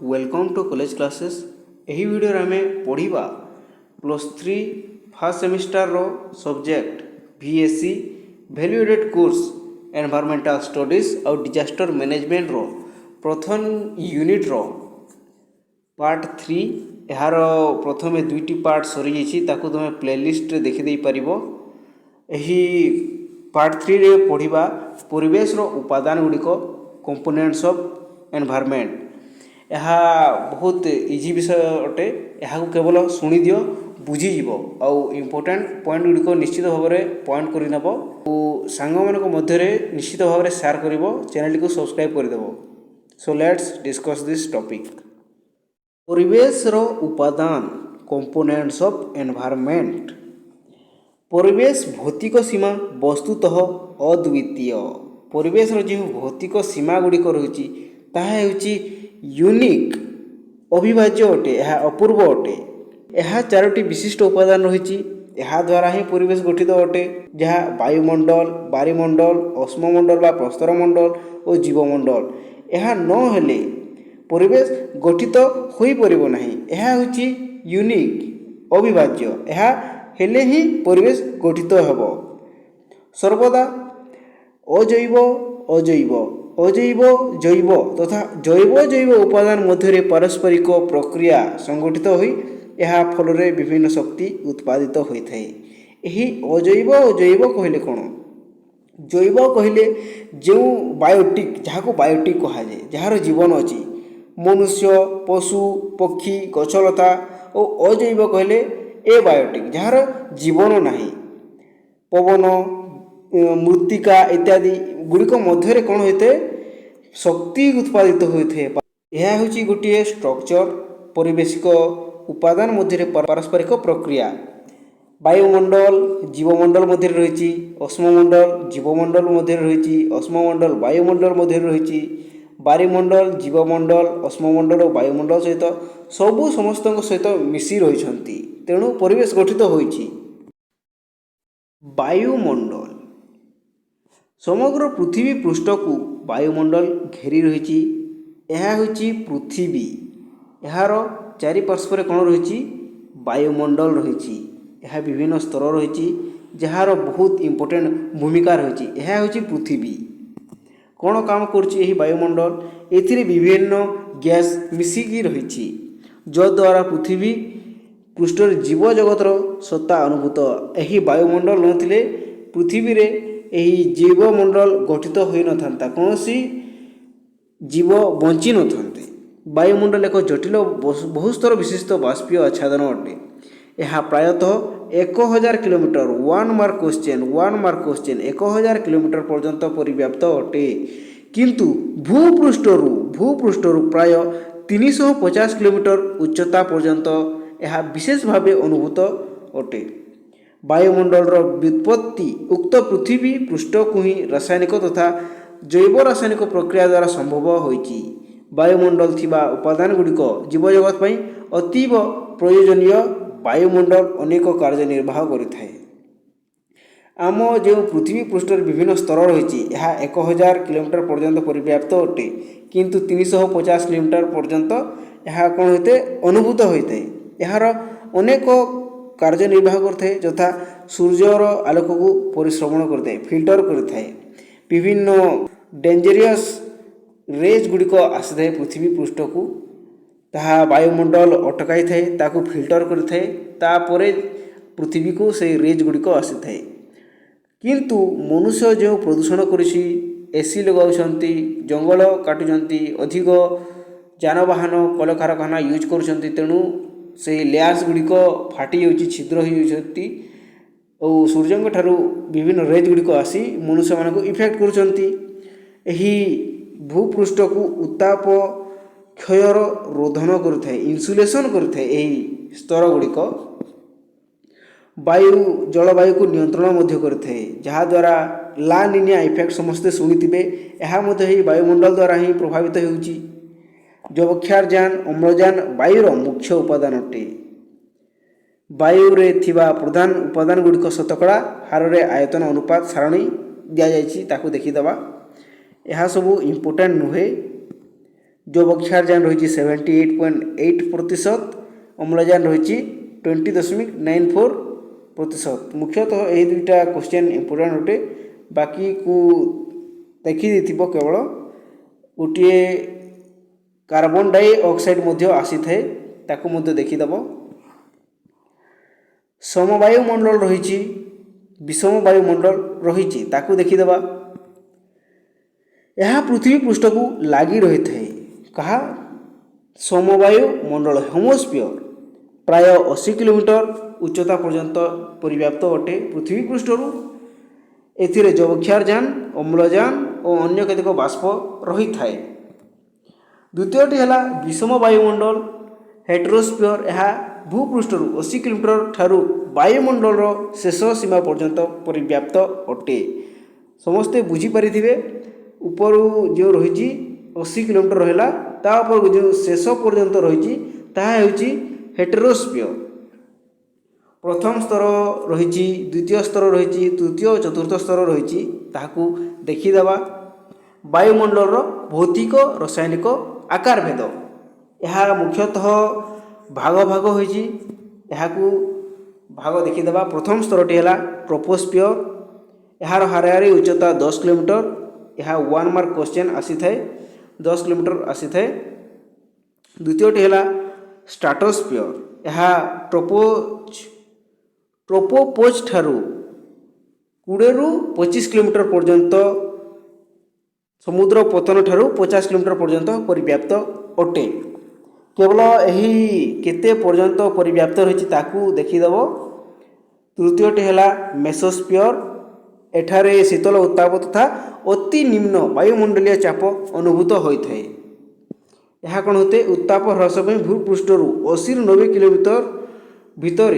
Welcome to college classes. यही video आम पढ़ा +3 फर्स्ट सेमिस्टर रो subject VSc value added course environmental studies और डिजास्टर मैनेजमेंट रो प्रथम यूनिट रो पार्ट 3 यार प्रथम दुईटी पार्ट सरी जाइए ताकू तुम प्लेलिस्ट देखिदे पारिबो। यही पार्ट 3 रे पढ़ा परिवेश रो उपादान गुड़िक कंपोनेंट्स ऑफ एनवायरमेंट। यह बहुत इजी विषय अटे। यहाँ केवल शुणी दियो बुझीज आउ इम्पोर्टाट पॉइंट गुड़िक निश्चित भाव में पॉइंट कर नब और सांग मान मध्य निश्चित भाव में शेयर कर चैनल को सब्सक्राइब करदेव। So let's discuss this topic. परिवेश रो उपादान कंपोनेंट्स ऑफ एनवायरमेंट। परिवेश भौतिक सीमा वस्तुतः अद्वितीय। परिवेश रो जो भौतिक सीमा गुड़िक रही ताहा हेउची यूनिक अविभाज्य अटे, यह अपूर्व अटे। यह चारोटी विशिष्ट उपादान रही द्वारा ही परिवेश गठित अटे, जहाँ वायुमंडल, बारिमंडल, उष्ममंडल बा प्रस्तरमंडल और जीवमंडल। यह नहेले परिवेश गठित हो परिबो नाही। यह होची यूनिक अविभाज्य, यह हेले ही परिवेश गठित हेबो। सर्वदा अजैव अजैव अजैव जैव तथा जैव जैव उपादान मध्य पारस्परिक प्रक्रिया संगठित हो यह फल विभिन्न शक्ति उत्पादित होता है। यही अजैव जैव कहले कौन? जैव कहले जो बायोटिक, जहाँ को बायोटिक कह जाए, जार जीवन अच्छी मनुष्य, पशु, पक्षी, गछलता और अजैव कहले ए बायोटिक, जार जीवन नहीं। पवन, मृत्तिका इत्यादि गुड़िक मध्य कौन होते शक्ति उत्पादित होते हैं। यह हूँ गोटे स्ट्रक्चर परिवेशिक उपादान मध्य पारस्परिक प्रक्रिया। वायुमंडल जीवमंडल मध्य रही, उष्ममंडल जीवमंडल मध्य रही, उष्ममंडल वायुमंडल मध्य रही, बारिमंडल जीवमंडल उष्ममंडल और वायुमंडल सहित सबू समस्त सहित मिसी रही। तेणु परिवेश गठित होइछि। वायुमंडल समग्र पृथ्वी पृष्ठ को वायुमंडल घेरी रही। यह हूँ पृथ्वी, यार चारिपार्श्वर कौन रही वायुमंडल रही। यह विभिन्न स्तर रही जार बहुत इम्पोर्टेंट भूमिका रही। यह हूँ पृथ्वी कौन काम कर वायुमंडल, एथिरे विभिन्न गैस मिसिकी रही जद्वारा पृथ्वी पृष्ठ जीव जगतर सत्ता अनुभूत। यही वायुमंडल नथिले पृथ्वी रे यही जीवमंडल गठित हो न था, कौन सी जीव बंची न था। वायुमंडल एक जटिल बहुस्तर विशिष्ट बाष्पीय आच्छादन अटे। यह प्रायतः 1000 किलोमीटर 1 मार्क क्वेश्चन 1000 किलोमीटर पर्यंत परिव्याप्त अटे, किंतु भूपृष्ठरु प्राय 350 किलोमीटर उच्चता पर्यंत यह विशेष भाव अनुभूत अटे। वायुमंडल व्युत्पत्ति उक्त पृथ्वी पृष्ठ को ही रासायनिक तथा जैव रासायनिक प्रक्रिया द्वारा संभव होइछि। वायुमंडल थिबा उपादान गुड़िक जीवजगत पई अतीव प्रयोजनीय। वायुमंडल अनेक कार्य निर्वाह करिथाए। आम जो पृथ्वी पृष्ठ विभिन्न स्तर रही 1000 किलोमीटर पर्यंत परिव्याप्त अटे, किंतु 350 किलोमीटर पर्यंत यह कौन होते अनुभूत होता है। यार अनेक कार्य निर्वाह करते, यथा सूर्यर आलोक को परिश्रवण करते, फिल्टर करते, विभिन्न डेंजरियस रेज गुड़िक आसी थाए पृथ्वी पृष्ठ को, ताहा वायुमंडल अटकाई थाए, ताकू फिल्टर करते, तापरे पृथ्वी को से रेज गुड़िक आसी थाए। किंतु मनुष्य जो प्रदूषण करिछि, एसी लगाउछंती, जंगल काटुछंती, अधिक जानवाहन कलकारखाना यूज करुछंती, तेणु से लेयर्स गुड़िक फाटी जाउछि, छिद्र हो जाउछि और सूर्यंक ठारू विभिन्न रेज गुड़िक आसी मनुष्य मान को इफेक्ट करुछंती। एही भूपृष्ठ को उत्ताप क्षयर रोधन करुଥାଏ, इन्सुलेशन करुଥାଏ। एही स्तर गुड़िक वायु जलवायु को नियंत्रण मध्य करुଥାଏ, जहाद्वारा ला निनिया इफेक्ट समस्ते शुणिथिबे। यह मध्य वायुमंडल द्वारा ही प्रभावित होउछि। जबक्षारजान अम्लजान वायुर मुख्य उपादान अटे। वायु रे थिबा प्रधान उपादान गुड़िक शतकड़ा हार रे आयतन अनुपात सारणी दि जाइछि, ताकू देखिदबा। यह सबू इम्पोर्टेंट नुहे। जबक्षारजान रही 78.8%, अम्लजान रही 20.94%। मुख्यतः यही दुईटा क्वेश्चन इंपोर्टेंट अटे। बाकी को देखी केवल गोटे कार्बन डाइऑक्साइड आसी थाए ताकू देखीदेव। समवायुमंडल रही विषम वायुमंडल रही ताकू देखीदेवा। यह पृथ्वी पृष्ठ को लगी रही है कहा समवायुमंडल हेमोस्फियर प्राय 80 किलोमीटर उच्चता पर्यंत परिव्याप्त अटे पृथ्वी पृष्ठरू। एथिरे जबक्षारजान अम्लजान और अन्य केतेक बाष्प रही थाए। द्वितीयटी है विषम वायुमंडल हेटेरोस्फियर। यह भूपृष्ठरू 80 किलोमीटर ठारू वायुमंडल शेष सीमा पर्यंत परिव्याप्त अटे। समस्ते बुझीपारे ऊपर जो रही 80 किलोमीटर रहा तापर जो शेष पर्यंत रही हेटेरोस्फियर। प्रथम स्तर रही, द्वितीय स्तर रही, तृतीय और चतुर्थ स्तर रही ताकू देखीदेवा। वायुमंडल भौतिक रासायनिक आकार भेद यह मुख्यतः भाग भाग होइछि। यहाकू भाग देखीदेवा। प्रथम स्तरटी है ट्रोपोस्फियर। यार हाराहारी उच्चता 10 किलोमीटर। यह 1 मार्क क्वेश्चन आसी थाए 10 किलोमीटर आसी थाए। द्वितीयटी है स्ट्राटोस्फियर। यह ट्रोपोपोज ठारू 20 ରୁ 25 किलोमीटर पर्यंत समुद्र पतन ठारू 50 किलोमीटर पर्यंत परिव्याप्त अटे। केवल यही केते पर्यंत परिव्याप्त रही ताकू देखीदेव। तृतीयटी है मेसोस्फियर। एठारे शीतल उत्ताप तथा अति निम्न वायुमंडलीय चाप अनुभूत होता है। यह कौन होते उत्ताप ह्रास भूपृष्ठरू 80 ରୁ 90 किलोमीटर भितर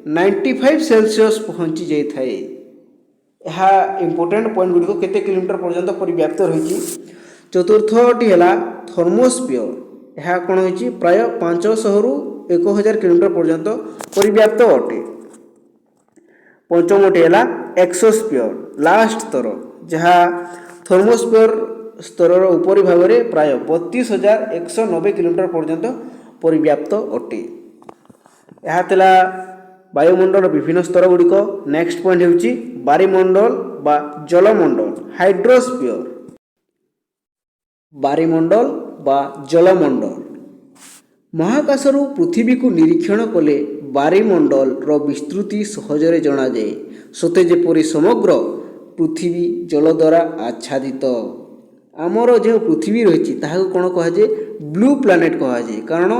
95 सेल्सियस पहुँची जाए। यह इंपोर्टेंट पॉइंट गुड़िक केते किलोमीटर पर्यंत परिव्याप्त रही। चतुर्थटी है थर्मोस्फियर। यह कौन हो प्राय 500 ରୁ 1000 किलोमीटर पर्यंत परिव्याप्त अटे। पंचमटी है एक्सोस्फियर लास्ट स्तर जहाँ थर्मोस्फियर स्तर उपरी भाग में प्राय 32,190 किलोमीटर पर्यंत परिव्याप्त अटे। यह थिला वायुमंडल विभिन्न स्तर गुड़िक। नेक्स्ट पॉइंट होची बारीमंडल बा जलमंडल हाइड्रोस्फियर। बारीमंडल बा जलमंडल महाकाशरू पृथ्वी को निरीक्षण कले बारीमंडल विस्तृति सहजरे जना जाए। सते जेपरी समग्र पृथ्वी जल द्वारा आच्छादित। आमर जो पृथ्वी रही कौन कहुए ब्लू प्लानेट कहुए। कारण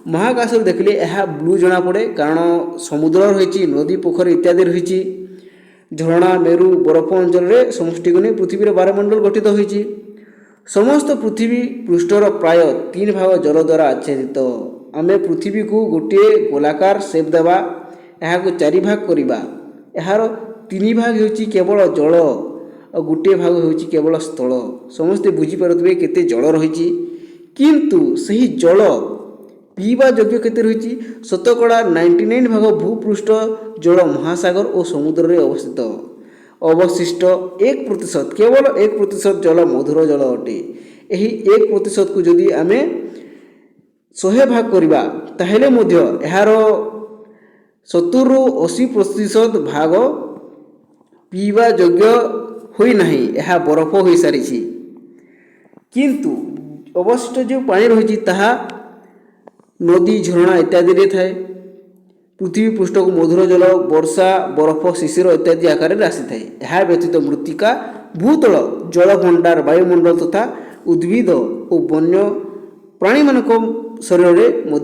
महाकाश देखले यह ब्लू जना पड़े। कारण समुद्र रही नदी पोखरी इत्यादि रही झरणा मेरु बरफ अंचल समष्टि को नहीं पृथ्वी बायुमंडल गठित होती। समस्त पृथ्वी पृष्ठर प्राय 3 भाग जल द्वारा आच्छादित। आमे पृथ्वी को गोटे गोलाकार सेप देवा यहाँ को 4 भाग करवा। यार 3 भाग होची केवल जल और गोटे भाग होची केवल स्थल। समस्ते बुझीपारे केते जल रही किंतु सही जल पीवा योग्य केते रही शतकड़ा 99 भाग भूपृष्ठ जल महासागर और समुद्र रे अवस्थित। अवशिष्ट 1% केवल 1% जल मधुर जल अटे। यही 1% को जदि आमे 100 भाग करवा ताहेले मध्य यार 70 ରୁ 80% भाग पीवा योग्य होई नहीं। यह बरफ हो सारी। किंतु अवशिष्ट जो पानी रही ताहा नदी झरणा इत्यादि रे थाए। पृथ्वी पृष्ठ को मधुर जल वर्षा बरफ शिशिर इत्यादि आकार में आसी थाए। यह व्यतीत मृत्तिका भूतल जल भंडार वायुमंडल तथा उद्भिद और वन्य प्राणी मान शरीर में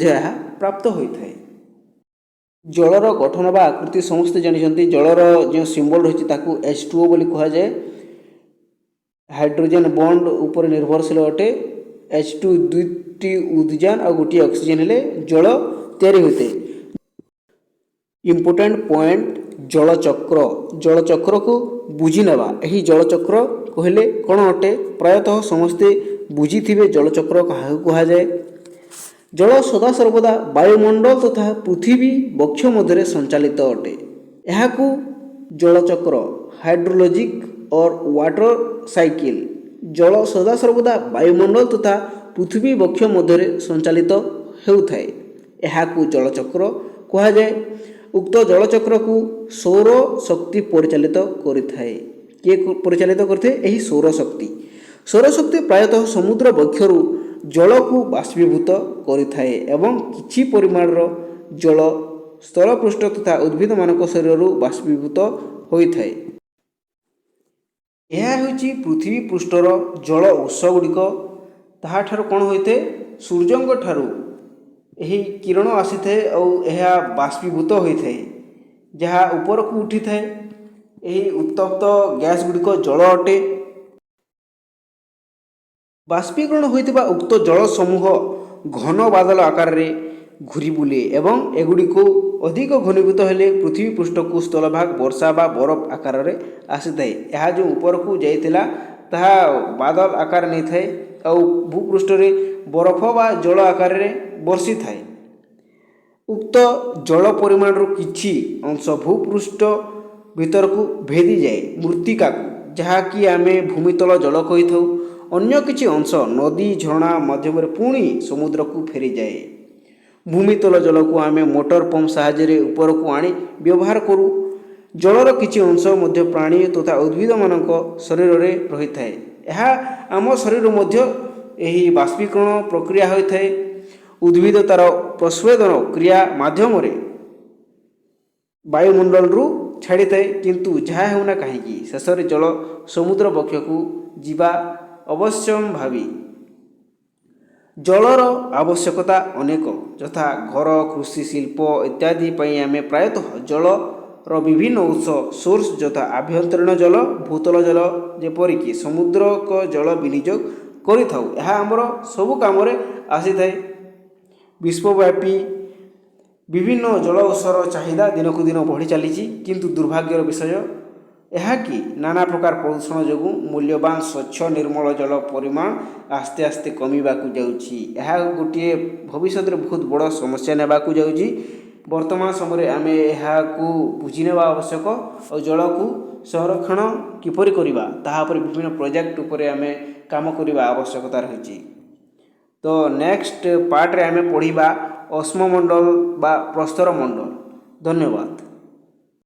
प्राप्त होता है। जलर गठन बा आकृति समस्ते जानते। जलर जो सिंबल रही H2O बोली कहा जाए। हाइड्रोजन बॉन्ड ऊपर निर्भरशील अटे। H2 दुईटी उद्जान और गोटे ऑक्सीजन हेले जल तैयारी होते। इंपोर्टेंट पॉइंट जलचक्र। जलचक्र को बुझी नेबा। यही जलचक्र कहले कौन अटे प्रायतः समस्ते बुझी थिबे जलचक्र क्या कहा जाए। जल सदा सर्वदा वायुमंडल तथा पृथ्वी बक्ष मध्य संचालित अटे। यह जलचक्र हाइड्रोलॉजिक और वाटर साइकिल। जल सदा सर्वदा वायुमंडल तथा ପୃଥିବୀ ବକ୍ଷ ମଧ୍ୟରେ ସଞ୍ଚାଳିତ ହେଉଥାଏ। ଏହାକୁ ଜଳଚକ୍ର କୁହାଯାଏ। ଉକ୍ତ ଜଳଚକ୍ରକୁ ସୌର ଶକ୍ତି ପରିଚାଳିତ କରିଥାଏ। କିଏ ପରିଚାଳିତ କରିଥାଏ? ଏହି ସୌରଶକ୍ତି। ସୌରଶକ୍ତି ପ୍ରାୟତଃ ସମୁଦ୍ର ବକ୍ଷରୁ ଜଳକୁ ବାଷ୍ପୀଭୂତ କରିଥାଏ ଏବଂ କିଛି ପରିମାଣର ଜଳ ସ୍ଥଳପୃଷ୍ଠ ତଥା ଉଦ୍ଭିଦମାନଙ୍କ ଶରୀରରୁ ବାଷ୍ପୀଭୂତ ହୋଇଥାଏ। ଏହା ହେଉଛି ପୃଥିବୀ ପୃଷ୍ଠର ଜଳ ଉତ୍ସ ଗୁଡ଼ିକ। ତାହାଠାରୁ କ'ଣ ହୋଇଥାଏ? ସୂର୍ଯ୍ୟଙ୍କ ଠାରୁ ଏହି କିରଣ ଆସିଥାଏ ଆଉ ଏହା ବାଷ୍ପୀଭୂତ ହୋଇଥାଏ, ଯାହା ଉପରକୁ ଉଠିଥାଏ। ଏହି ଉତ୍ତପ୍ତ ଗ୍ୟାସ୍ ଗୁଡ଼ିକ ଜଳ ଅଟେ। ବାଷ୍ପୀକରଣ ହୋଇଥିବା ଉକ୍ତ ଜଳ ସମୂହ ଘନ ବାଦଲ ଆକାରରେ ଘୁରି ବୁଲେ ଏବଂ ଏଗୁଡ଼ିକୁ ଅଧିକ ଘନୀଭୂତ ହେଲେ ପୃଥିବୀ ପୃଷ୍ଠକୁ ସ୍ଥଳଭାଗ ବର୍ଷା ବା ବରଫ ଆକାରରେ ଆସିଥାଏ। ଏହା ଯେଉଁ ଉପରକୁ ଯାଇଥିଲା ତାହା ବାଦଲ ଆକାର ନେଇଥାଏ ଆଉ ଭୂପୃଷ୍ଠରେ ବରଫ ବା ଜଳ ଆକାରରେ ବର୍ଷିଥାଏ। ଉକ୍ତ ଜଳ ପରିମାଣରୁ କିଛି ଅଂଶ ଭୂପୃଷ୍ଠ ଭିତରକୁ ଭେଦିଯାଏ ମୃତ୍ତିକାକୁ, ଯାହାକି ଆମେ ଭୂମିତଳ ଜଳ କହିଥାଉ। ଅନ୍ୟ କିଛି ଅଂଶ ନଦୀ ଝରଣା ମାଧ୍ୟମରେ ପୁଣି ସମୁଦ୍ରକୁ ଫେରିଯାଏ। ଭୂମିତଳ ଜଳକୁ ଆମେ ମୋଟର ପମ୍ପ ସାହାଯ୍ୟରେ ଉପରକୁ ଆଣି ବ୍ୟବହାର କରୁ। ଜଳର କିଛି ଅଂଶ ମଧ୍ୟ ପ୍ରାଣୀ ତଥା ଉଦ୍ଭିଦମାନଙ୍କ ଶରୀରରେ ରହିଥାଏ। ଏହା ଆମ ଶରୀର ମଧ୍ୟ ଏହି ବାଷ୍ପୀକରଣ ପ୍ରକ୍ରିୟା ହୋଇଥାଏ। ଉଦ୍ଭିଦ ତା'ର ପ୍ରସ୍ୱେଦନ କ୍ରିୟା ମାଧ୍ୟମରେ ବାୟୁମଣ୍ଡଳରୁ ଛାଡ଼ିଥାଏ, କିନ୍ତୁ ଯାହା ହେଉନା କାହିଁକି ଶେଷରେ ଜଳ ସମୁଦ୍ର ବକ୍ଷକୁ ଯିବା ଅବଶ୍ୟମ୍ଭାବୀ। ଜଳର ଆବଶ୍ୟକତା ଅନେକ, ଯଥା ଘର, କୃଷି, ଶିଳ୍ପ ଇତ୍ୟାଦି ପାଇଁ ଆମେ ପ୍ରାୟତଃ ଜଳର ବିଭିନ୍ନ ଉତ୍ସ ସୋର୍ସ ଯଥା ଆଭ୍ୟନ୍ତରୀଣ ଜଳ, ଭୂତଳ ଜଳ ଯେପରିକି ସମୁଦ୍ରକ ଜଳ ବିନିଯୋଗ କରିଥାଉ। ଏହା ଆମର ସବୁ କାମରେ ଆସିଥାଏ। ବିଶ୍ୱବ୍ୟାପୀ ବିଭିନ୍ନ ଜଳ ଉତ୍ସର ଚାହିଦା ଦିନକୁ ଦିନ ବଢ଼ି ଚାଲିଛି, କିନ୍ତୁ ଦୁର୍ଭାଗ୍ୟର ବିଷୟ ଏହା କି ନାନା ପ୍ରକାର ପ୍ରଦୂଷଣ ଯୋଗୁଁ ମୂଲ୍ୟବାନ ସ୍ୱଚ୍ଛ ନିର୍ମଳ ଜଳ ପରିମାଣ ଆସ୍ତେ ଆସ୍ତେ କମିବାକୁ ଯାଉଛି। ଏହା ଗୋଟିଏ ଭବିଷ୍ୟତରେ ବହୁତ ବଡ଼ ସମସ୍ୟା ନେବାକୁ ଯାଉଛି। ବର୍ତ୍ତମାନ ସମୟରେ ଆମେ ଏହାକୁ ବୁଝିନେବା ଆବଶ୍ୟକ ଆଉ ଜଳକୁ ସଂରକ୍ଷଣ କିପରି କରିବା ତାହା ଉପରେ ବିଭିନ୍ନ ପ୍ରୋଜେକ୍ଟ ଉପରେ ଆମେ କାମ କରିବା ଆବଶ୍ୟକତା ରହିଛି। ତ ନେକ୍ସଟ ପାର୍ଟରେ ଆମେ ପଢ଼ିବା ଅଶ୍ମମଣ୍ଡଳ ବା ପ୍ରସ୍ତର ମଣ୍ଡଳ। ଧନ୍ୟବାଦ।